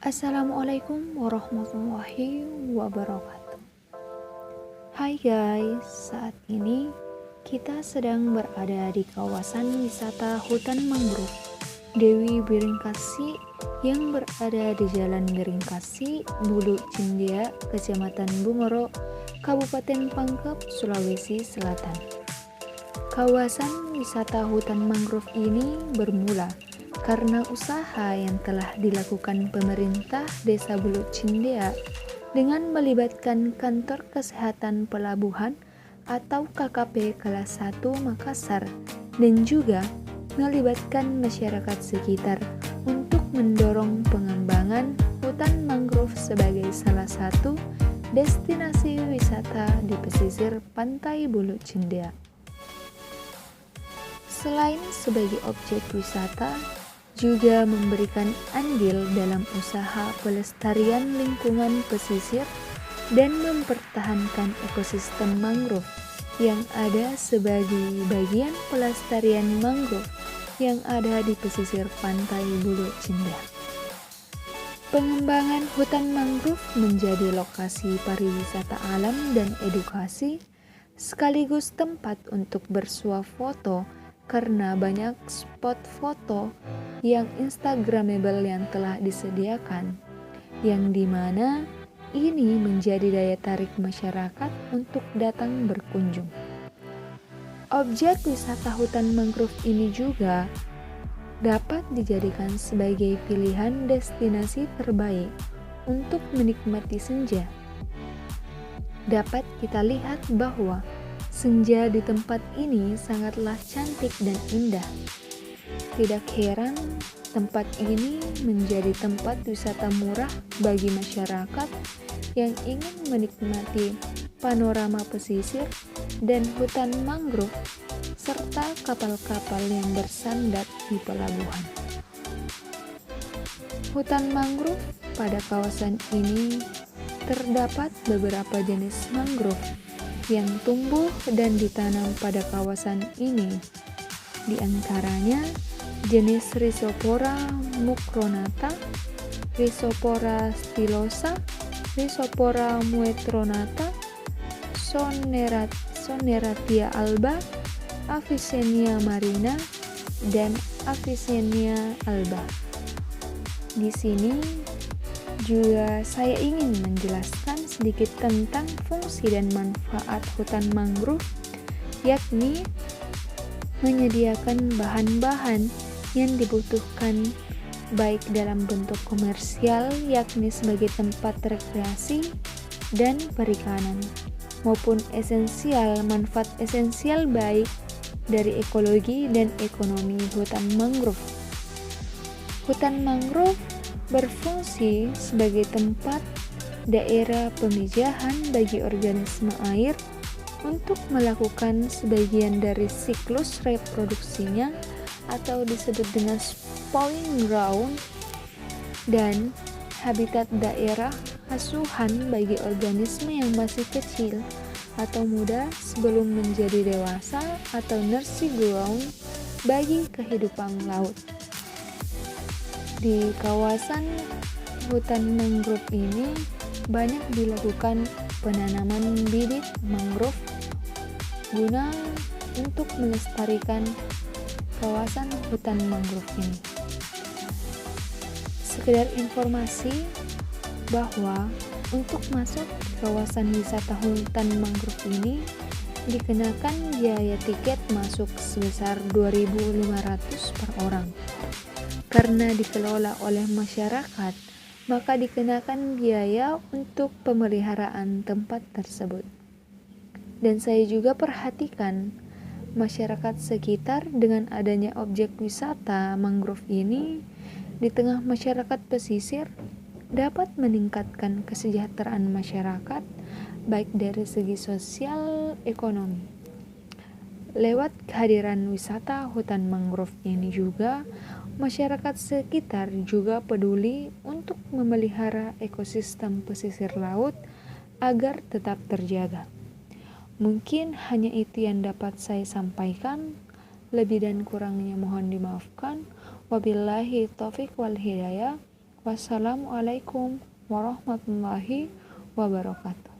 Assalamualaikum warahmatullahi wabarakatuh. Hai guys, saat ini kita sedang berada di kawasan wisata hutan mangrove Dewi Biringkasi yang berada di Jalan Biringkasi, Bulu Cindea, Kecamatan Bungoro, Kabupaten Pangkep, Sulawesi Selatan. Kawasan wisata hutan mangrove ini bermula karena usaha yang telah dilakukan pemerintah Desa Bulu Cindea dengan melibatkan Kantor Kesehatan Pelabuhan atau KKP kelas 1 Makassar dan juga melibatkan masyarakat sekitar untuk mendorong pengembangan hutan mangrove sebagai salah satu destinasi wisata di pesisir pantai Bulu Cindea. Selain sebagai objek wisata, juga memberikan andil dalam usaha pelestarian lingkungan pesisir dan mempertahankan ekosistem mangrove yang ada sebagai bagian pelestarian mangrove yang ada di pesisir pantai Bulu Cindea. Pengembangan hutan mangrove menjadi lokasi pariwisata alam dan edukasi, sekaligus tempat untuk bersuah foto karena banyak spot foto yang instagramable yang telah disediakan, yang dimana ini menjadi daya tarik masyarakat untuk datang berkunjung. Objek wisata hutan mangrove ini juga dapat dijadikan sebagai pilihan destinasi terbaik untuk menikmati senja. Dapat kita lihat bahwa senja di tempat ini sangatlah cantik dan indah. Tidak heran tempat ini menjadi tempat wisata murah bagi masyarakat yang ingin menikmati panorama pesisir dan hutan mangrove serta kapal-kapal yang bersandar di pelabuhan. Hutan mangrove pada kawasan ini terdapat beberapa jenis mangrove yang tumbuh dan ditanam pada kawasan ini. Di antaranya jenis Rhizopora mucronata, Rhizopora stylosa, Rhizopora muetronata, Soneratia alba, Avicennia marina, dan Avicennia alba. Di sini juga saya ingin menjelaskan sedikit tentang fungsi dan manfaat hutan mangrove, yakni menyediakan bahan-bahan yang dibutuhkan baik dalam bentuk komersial, yakni sebagai tempat rekreasi dan perikanan, maupun manfaat esensial baik dari ekologi dan ekonomi hutan mangrove. Hutan mangrove berfungsi sebagai tempat daerah pemijahan bagi organisme air untuk melakukan sebagian dari siklus reproduksinya atau disebut dengan spawning ground, dan habitat daerah asuhan bagi organisme yang masih kecil atau muda sebelum menjadi dewasa atau nursery ground bagi kehidupan laut. Di kawasan hutan mangrove ini banyak dilakukan penanaman bibit mangrove guna untuk melestarikan kawasan hutan mangrove ini. Sekedar informasi bahwa untuk masuk ke kawasan wisata hutan mangrove ini dikenakan biaya tiket masuk sebesar 2.500 per orang. Karena dikelola oleh masyarakat, maka dikenakan biaya untuk pemeliharaan tempat tersebut. Dan saya juga perhatikan masyarakat sekitar dengan adanya objek wisata mangrove ini di tengah masyarakat pesisir dapat meningkatkan kesejahteraan masyarakat baik dari segi sosial ekonomi. Lewat kehadiran wisata hutan mangrove ini juga masyarakat sekitar juga peduli untuk memelihara ekosistem pesisir laut agar tetap terjaga. Mungkin hanya itu yang dapat saya sampaikan. Lebih dan kurangnya mohon dimaafkan. Wabillahi taufiq wal hidayah. Wassalamualaikum warahmatullahi wabarakatuh.